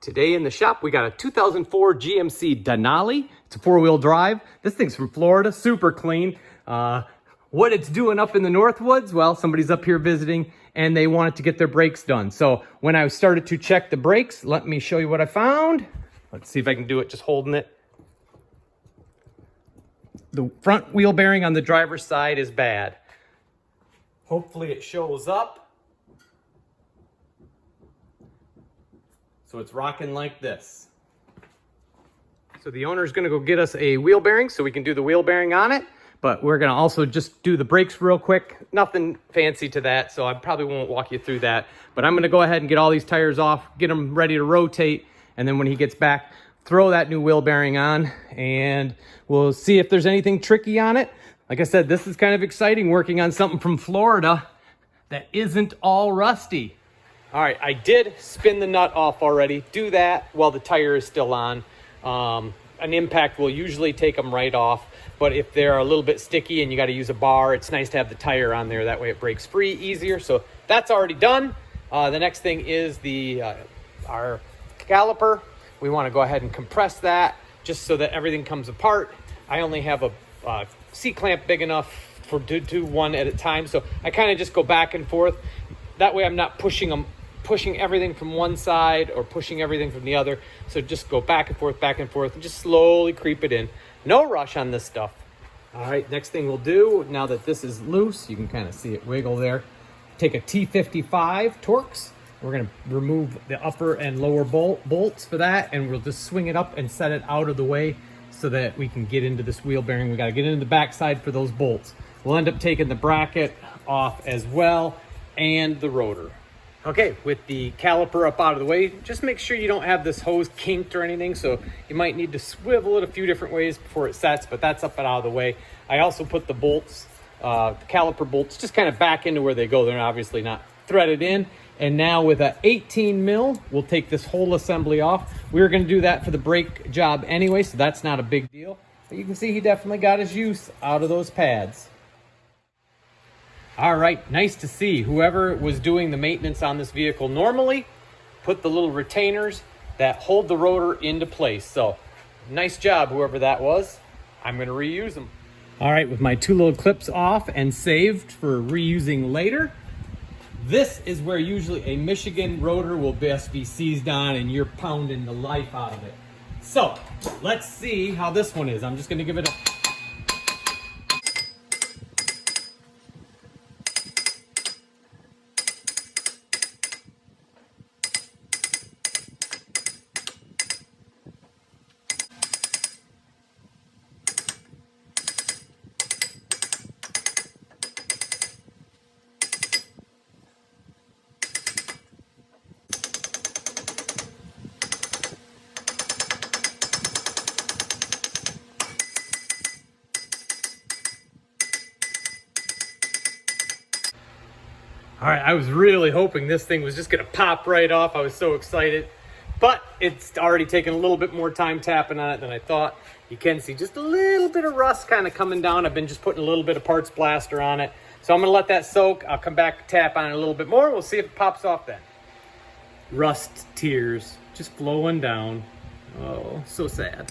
Today in the shop, we got a 2004 GMC Denali. It's a four-wheel drive. This thing's from Florida, super clean. What it's doing up in the Northwoods, well, somebody's up here visiting and they wanted to get their brakes done. So when I started to check the brakes, let me show you what I found. Let's see if I can do it just holding it. The front wheel bearing on the driver's side is bad. Hopefully it shows up. So it's rocking like this. So the owner's gonna go get us a wheel bearing so we can do the wheel bearing on it, but we're gonna also just do the brakes real quick. Nothing fancy to that, so I probably won't walk you through that, but I'm gonna go ahead and get all these tires off, get them ready to rotate, and then when he gets back, throw that new wheel bearing on, and we'll see if there's anything tricky on it. Like I said, this is kind of exciting working on something from Florida that isn't all rusty. All right, I did spin the nut off already. Do that while the tire is still on. An impact will usually take them right off, but if they're a little bit sticky and you gotta use a bar, it's nice to have the tire on there. That way it breaks free easier. So that's already done. The next thing is our caliper. We wanna go ahead and compress that just so that everything comes apart. I only have a C-clamp big enough to do one at a time. So I kind of just go back and forth. That way I'm not pushing everything from one side or pushing everything from the other. So just go back and forth, and just slowly creep it in. No rush on this stuff. All right, next thing we'll do, now that this is loose, you can kind of see it wiggle there. Take a T55 Torx. We're gonna remove the upper and lower bolts for that, and we'll just swing it up and set it out of the way so that we can get into this wheel bearing. We gotta get into the backside for those bolts. We'll end up taking the bracket off as well, and the rotor. Okay, with the caliper up out of the way, just make sure you don't have this hose kinked or anything, so you might need to swivel it a few different ways before it sets, but that's up and out of the way. I also put the bolts, the caliper bolts, just kind of back into where they go. They're obviously not threaded in. And now with a 18 mil, we'll take this whole assembly off. We were gonna do that for the brake job anyway, so that's not a big deal. But you can see he definitely got his use out of those pads. All right, nice to see. Whoever was doing the maintenance on this vehicle normally put the little retainers that hold the rotor into place. So nice job, whoever that was. I'm gonna reuse them. All right, with my two little clips off and saved for reusing later, this is where usually a Michigan rotor will best be seized on and you're pounding the life out of it. So let's see how this one is. I'm just gonna give it a All right, I was really hoping this thing was just gonna pop right off. I was so excited, but it's already taken a little bit more time tapping on it than I thought. You can see just a little bit of rust kind of coming down. I've been just putting a little bit of parts blaster on it. So I'm gonna let that soak. I'll come back, tap on it a little bit more. We'll see if it pops off then. Rust tears just flowing down. Oh, so sad.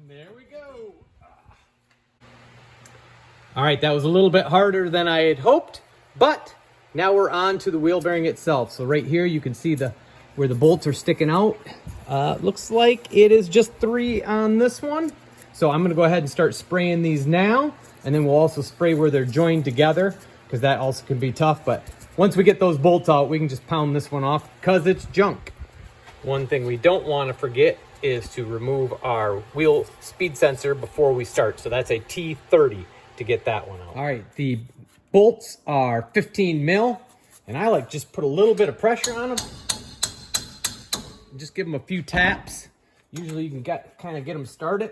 There we go. All right, that was a little bit harder than I had hoped, but now we're on to the wheel bearing itself. So right here, you can see where the bolts are sticking out. Looks like it is just 3 on this one. So I'm gonna go ahead and start spraying these now, and then we'll also spray where they're joined together, because that also can be tough. But once we get those bolts out, we can just pound this one off because it's junk. One thing we don't want to forget is to remove our wheel speed sensor before we start. So that's a T30 to get that one out. All right, the bolts are 15 mil, and I like just put a little bit of pressure on them. Just give them a few taps. Usually you can kind of get them started,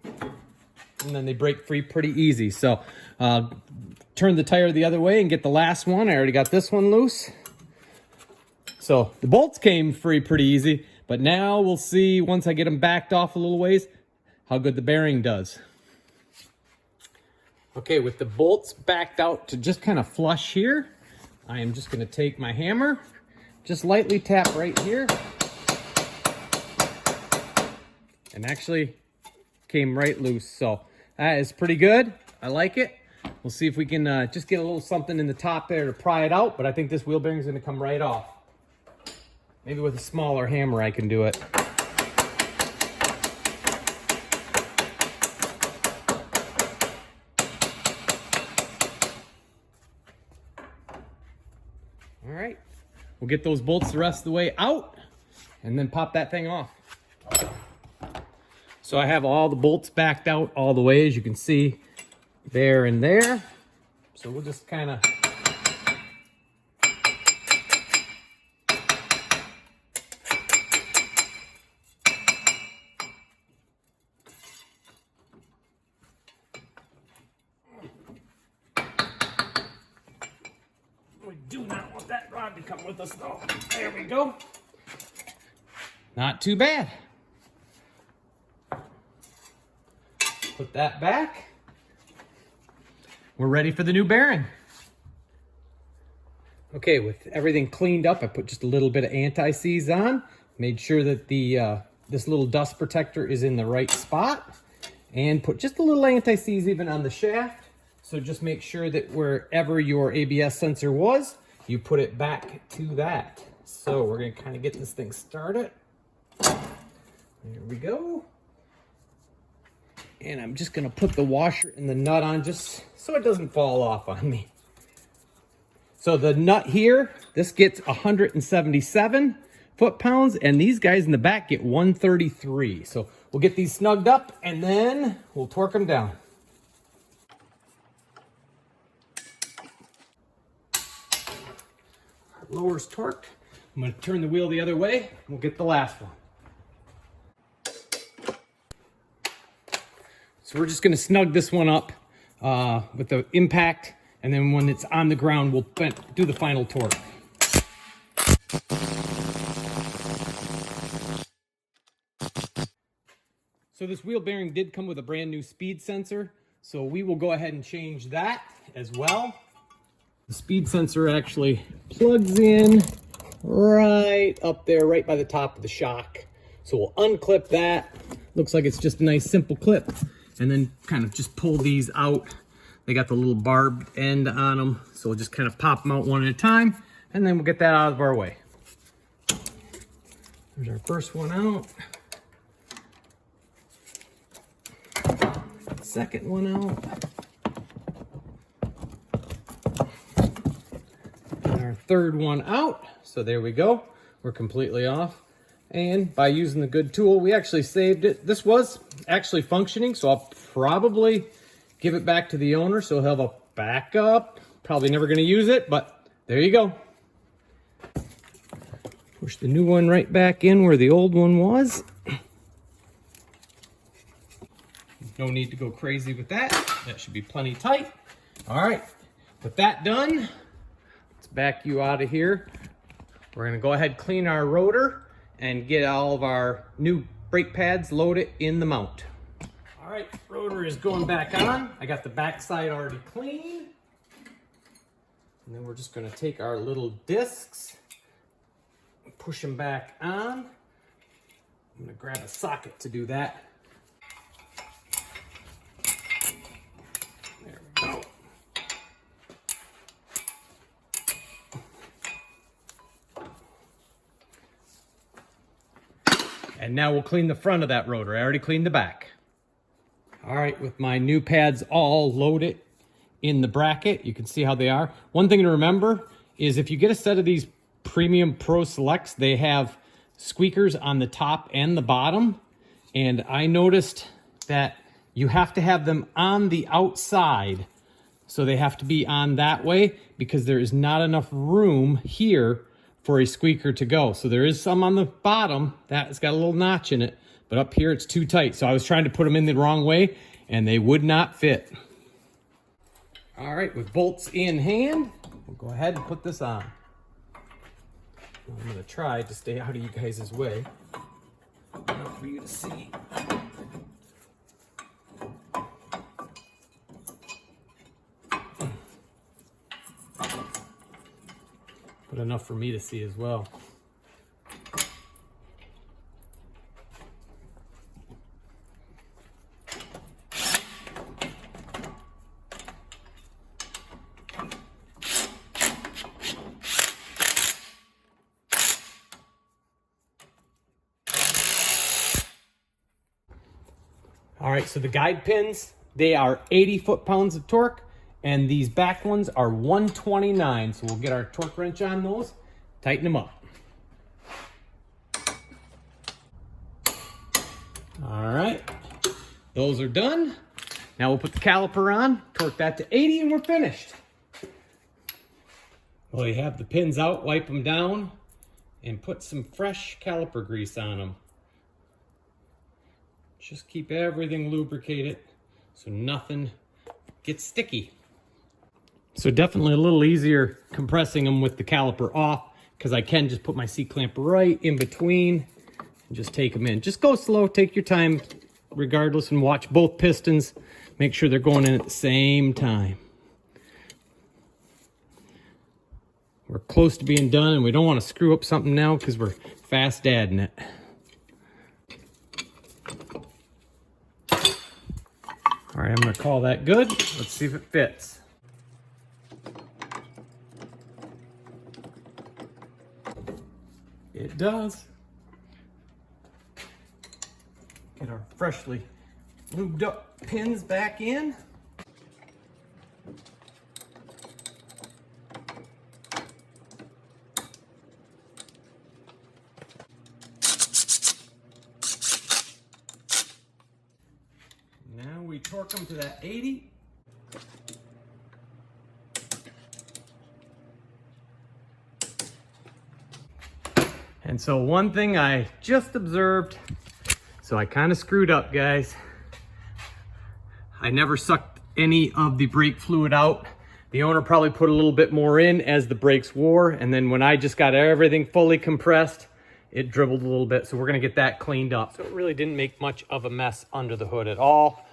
and then they break free pretty easy. So turn the tire the other way and get the last one. I already got this one loose. So the bolts came free pretty easy, but now we'll see once I get them backed off a little ways, how good the bearing does. Okay, with the bolts backed out to just kind of flush here, I am just gonna take my hammer, just lightly tap right here, and actually came right loose. So that is pretty good. I like it. We'll see if we can just get a little something in the top there to pry it out, but I think this wheel bearing is gonna come right off. Maybe with a smaller hammer I can do it. All right, we'll get those bolts the rest of the way out and then pop that thing off. So I have all the bolts backed out all the way, as you can see, there and there. So we'll just kind of we do not want that rod to come with us though. There we go. Not too bad. Put that back. We're ready for the new bearing. Okay, with everything cleaned up, I put just a little bit of anti-seize on. Made sure that the this little dust protector is in the right spot. And put just a little anti-seize even on the shaft. So just make sure that wherever your ABS sensor was, you put it back to that. So we're gonna kind of get this thing started. There we go. And I'm just gonna put the washer and the nut on just so it doesn't fall off on me. So the nut here, this gets 177 foot-pounds, and these guys in the back get 133. So we'll get these snugged up and then we'll torque them down. Lower's torqued. I'm gonna turn the wheel the other way. We'll get the last one. So we're just gonna snug this one up with the impact, and then when it's on the ground, we'll do the final torque. So this wheel bearing did come with a brand new speed sensor, so we will go ahead and change that as well. The speed sensor actually plugs in right up there, right by the top of the shock. So we'll unclip that. Looks like it's just a nice simple clip. And then kind of just pull these out. They got the little barbed end on them. So we'll just kind of pop them out one at a time. And then we'll get that out of our way. There's our first one out. Second one out. And our third one out. So there we go. We're completely off. And by using the good tool, we actually saved it. This was actually functioning, so I'll probably give it back to the owner so he'll have a backup. Probably never going to use it, but there you go. Push the new one right back in where the old one was. No need to go crazy with that. That should be plenty tight. All right, with that done, let's back you out of here. We're going to go ahead and clean our rotor and get all of our new brake pads loaded in the mount. All right, rotor is going back on. I got the back side already clean. And then we're just gonna take our little discs, push them back on. I'm gonna grab a socket to do that. There we go. And now we'll clean the front of that rotor. I already cleaned the back. All right, with my new pads all loaded in the bracket, you can see how they are. One thing to remember is if you get a set of these Premium Pro Selects, they have squeakers on the top and the bottom. And I noticed that you have to have them on the outside. So they have to be on that way because there is not enough room here for a squeaker to go. So there is some on the bottom that's got a little notch in it, but up here it's too tight. So I was trying to put them in the wrong way and they would not fit. All right, with bolts in hand, we'll go ahead and put this on. I'm gonna try to stay out of you guys' way. Enough for you to see. But enough for me to see as well. All right, so the guide pins, they are 80 foot-pounds of torque, and these back ones are 129. So we'll get our torque wrench on those, tighten them up. All right, those are done. Now we'll put the caliper on, torque that to 80, and we're finished. Well, you have the pins out, wipe them down, and put some fresh caliper grease on them. Just keep everything lubricated so nothing gets sticky. So definitely a little easier compressing them with the caliper off, because I can just put my C-clamp right in between and just take them in. Just go slow, take your time regardless, and watch both pistons. Make sure they're going in at the same time. We're close to being done, and we don't want to screw up something now because we're fast adding it. All right, I'm gonna call that good. Let's see if it fits. It does. Get our freshly lubed up pins back in. Now we torque them to that 80. And so one thing I just observed, so I kind of screwed up, guys. I never sucked any of the brake fluid out. The owner probably put a little bit more in as the brakes wore, and then when I just got everything fully compressed, it dribbled a little bit, so we're gonna get that cleaned up. So it really didn't make much of a mess under the hood at all.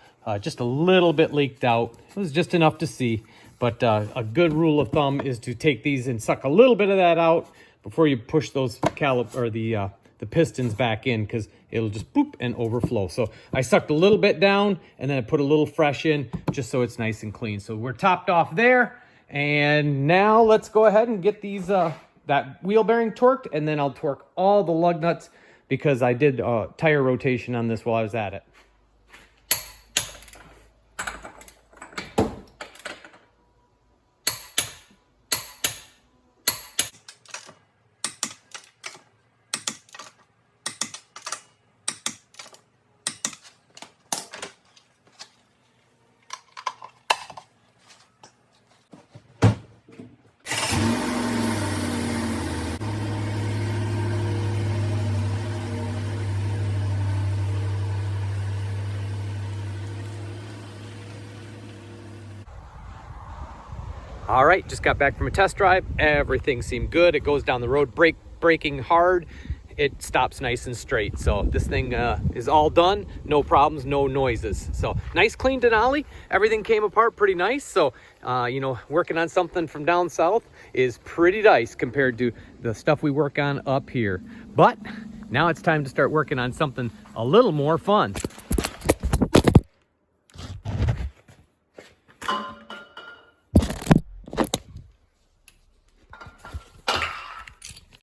Just a little bit leaked out. It was just enough to see, but a good rule of thumb is to take these and suck a little bit of that out before you push those the pistons back in, because it'll just boop and overflow. So I sucked a little bit down, and then I put a little fresh in just so it's nice and clean. So we're topped off there, and now let's go ahead and get these that wheel bearing torqued, and then I'll torque all the lug nuts because I did tire rotation on this while I was at it. All right, just got back from a test drive. Everything seemed good. It goes down the road, braking hard. It stops nice and straight. So this thing is all done. No problems, no noises. So nice, clean Denali. Everything came apart pretty nice. So, you know, working on something from down south is pretty nice compared to the stuff we work on up here. But now it's time to start working on something a little more fun.